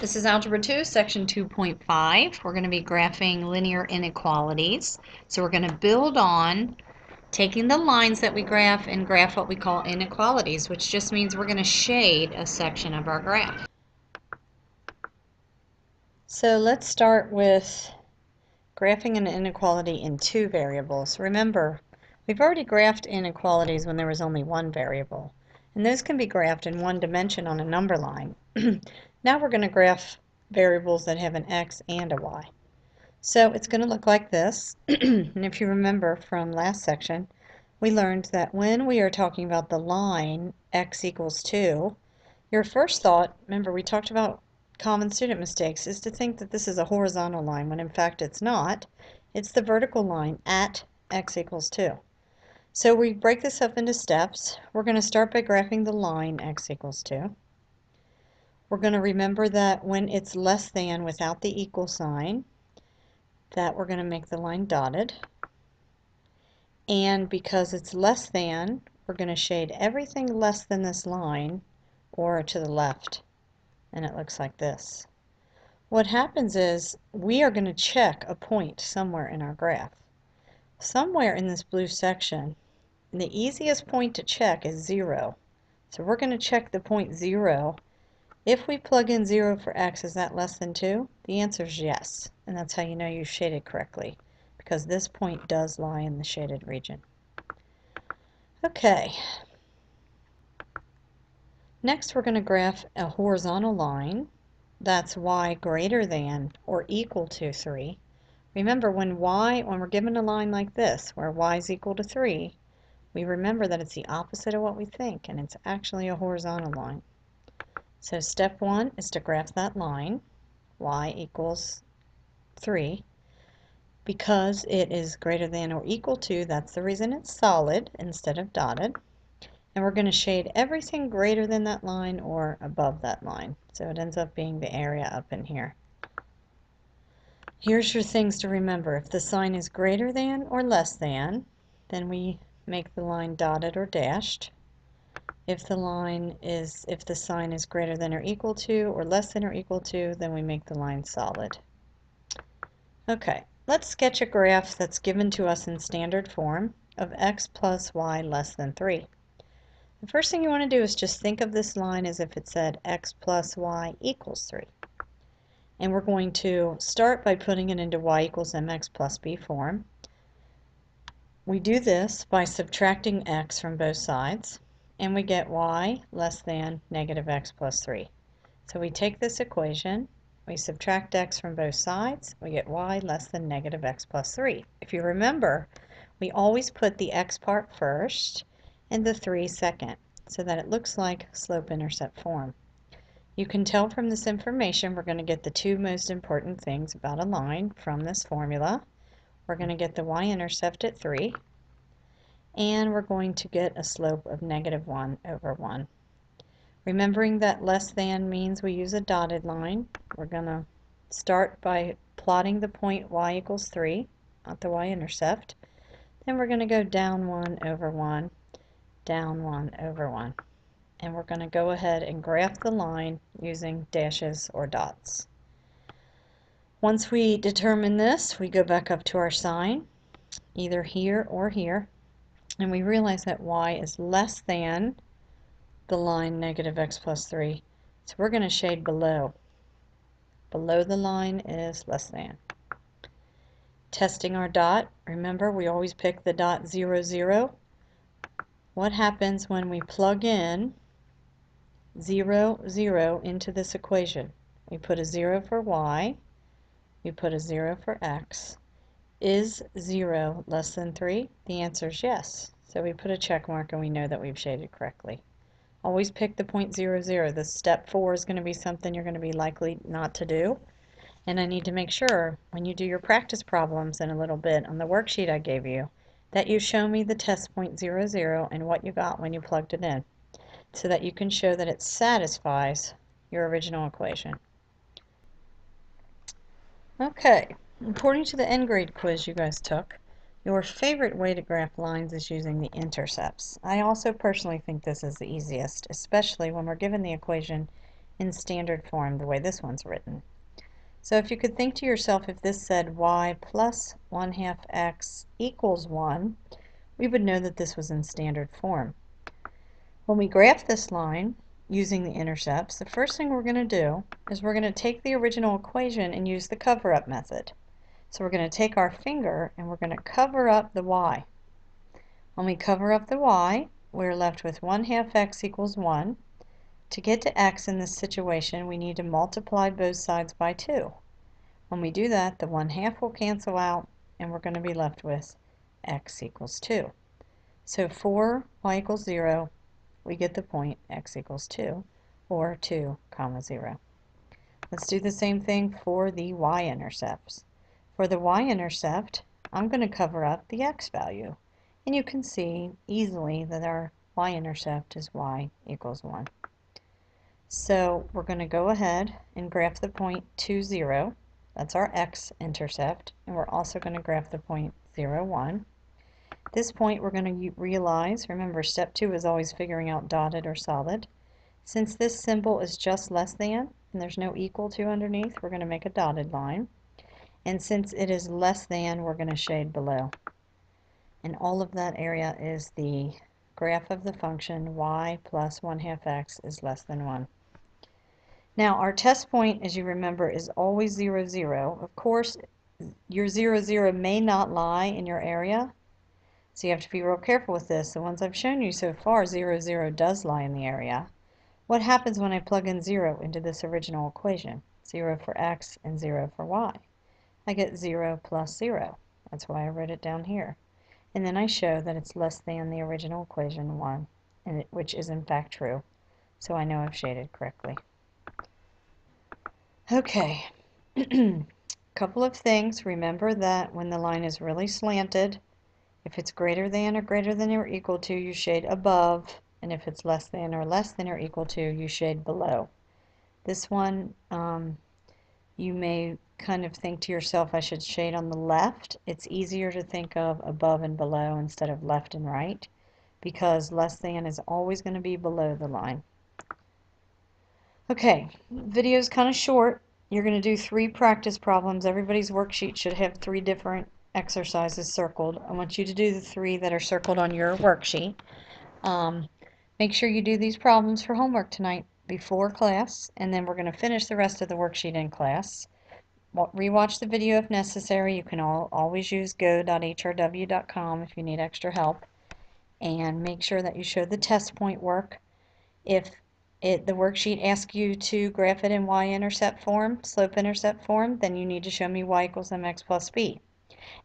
This is Algebra 2, Section 2.5. We're going to be graphing linear inequalities. So we're going to build on taking the lines that we graph and graph what we call inequalities, which just means we're going to shade a section of our graph. So let's start with graphing an inequality in two variables. Remember, we've already graphed inequalities when there was only one variable, and those can be graphed in one dimension on a number line. Now we're going to graph variables that have an x and a y. So it's going to look like this. And if you remember from last section, we learned that when we are talking about the line x equals 2, your first thought, remember we talked about common student mistakes, is to think that this is a horizontal line when in fact it's not. It's the vertical line at x equals 2. So we break this up into steps. We're going to start by graphing the line x equals 2. We're going to remember that when it's less than without the equal sign, that we're going to make the line dotted. And because it's less than, we're going to shade everything less than this line or to the left. And it looks like this. What happens is we are going to check a point somewhere in our graph. Somewhere in this blue section, the easiest point to check is 0. So we're going to check the point 0. If we plug in 0 for x, is that less than 2? The answer is yes, and that's how you know you shaded correctly, because this point does lie in the shaded region. Okay. Next we're going to graph a horizontal line that's y greater than or equal to 3. Remember when we're given a line like this, where y is equal to 3, we remember that it's the opposite of what we think, and it's actually a horizontal line. So step 1 is to graph that line, y equals 3. Because it is greater than or equal to, that's the reason it's solid instead of dotted. And we're going to shade everything greater than that line or above that line. So it ends up being the area up in here. Here's your things to remember. If the sign is greater than or less than, then we make the line dotted or dashed. If the sign is greater than or equal to or less than or equal to, then we make the line solid. Okay, let's sketch a graph that's given to us in standard form of x plus y less than 3. The first thing you want to do is just think of this line as if it said x plus y equals 3. And we're going to start by putting it into y equals mx plus b form. We do this by subtracting x from both sides, and we get y less than negative x plus 3. So we take this equation, we subtract x from both sides, we get y less than negative x plus 3. If you remember, we always put the x part first and the 3 second, so that it looks like slope-intercept form. You can tell from this information we're going to get the two most important things about a line from this formula. We're going to get the y-intercept at 3, and we're going to get a slope of negative 1 over 1. Remembering that less than means we use a dotted line, we're going to start by plotting the point y equals 3, not the y-intercept. Then we're going to go down 1 over 1, down 1 over 1. And we're going to go ahead and graph the line using dashes or dots. Once we determine this, we go back up to our sign, either here or here, and we realize that y is less than the line negative x plus 3. So we're going to shade below. Below the line is less than. Testing our dot, remember we always pick the dot 0, 0. What happens when we plug in 0, 0 into this equation? We put a 0 for y, we put a 0 for x. Is 0 less than 3? The answer is yes. So we put a check mark and we know that we've shaded correctly. Always pick the point 0, 0. This step 4 is going to be something you're going to be likely not to do. And I need to make sure when you do your practice problems in a little bit on the worksheet I gave you that you show me the test point 0, 0 and what you got when you plugged it in, so that you can show that it satisfies your original equation. Okay, according to the end grade quiz you guys took, your favorite way to graph lines is using the intercepts. I also personally think this is the easiest, especially when we're given the equation in standard form the way this one's written. So if you could think to yourself, if this said y plus 1/2 x equals 1, we would know that this was in standard form. When we graph this line using the intercepts, the first thing we're going to do is we're going to take the original equation and use the cover-up method. So we're going to take our finger and we're going to cover up the y. When we cover up the y, we're left with 1/2 x equals 1. To get to x in this situation, we need to multiply both sides by 2. When we do that, the 1/2 will cancel out, and we're going to be left with x equals 2. So for y equals 0, we get the point x equals 2, or 2, 0. Let's do the same thing for the y-intercepts. For the y-intercept, I'm going to cover up the x value. And you can see easily that our y-intercept is y equals 1. So we're going to go ahead and graph the point 2, 0. That's our x-intercept. And we're also going to graph the point 0, 1. This point we're going to realize, remember step 2 is always figuring out dotted or solid. Since this symbol is just less than, and there's no equal to underneath, we're going to make a dotted line. And since it is less than, we're going to shade below. And all of that area is the graph of the function y plus 1/2 x is less than 1. Now our test point, as you remember, is always 0, 0. Of course, your 0, 0 may not lie in your area, so you have to be real careful with this. The ones I've shown you so far, 0, 0 does lie in the area. What happens when I plug in 0 into this original equation? 0 for x and 0 for y. I get 0 plus 0. That's why I wrote it down here. And then I show that it's less than the original equation 1, which is in fact true. So I know I've shaded correctly. Okay, couple of things. Remember that when the line is really slanted, if it's greater than or equal to, you shade above, and if it's less than or equal to, you shade below. This one, you may kind of think to yourself, I should shade on the left. It's easier to think of above and below instead of left and right, because less than is always going to be below the line. Okay, video is kind of short. You're going to do 3 practice problems. Everybody's worksheet should have 3 different exercises circled. I want you to do the 3 that are circled on your worksheet. Make sure you do these problems for homework tonight before class, and then we're going to finish the rest of the worksheet in class. Rewatch the video if necessary. You can always use go.hrw.com if you need extra help. And make sure that you show the test point work. If the worksheet asks you to graph it in y-intercept form, slope-intercept form, then you need to show me y equals mx plus b.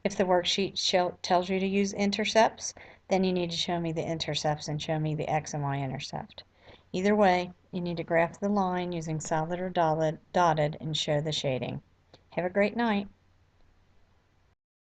If the worksheet tells you to use intercepts, then you need to show me the intercepts and show me the x and y-intercept. Either way, you need to graph the line using solid or dotted and show the shading. Have a great night.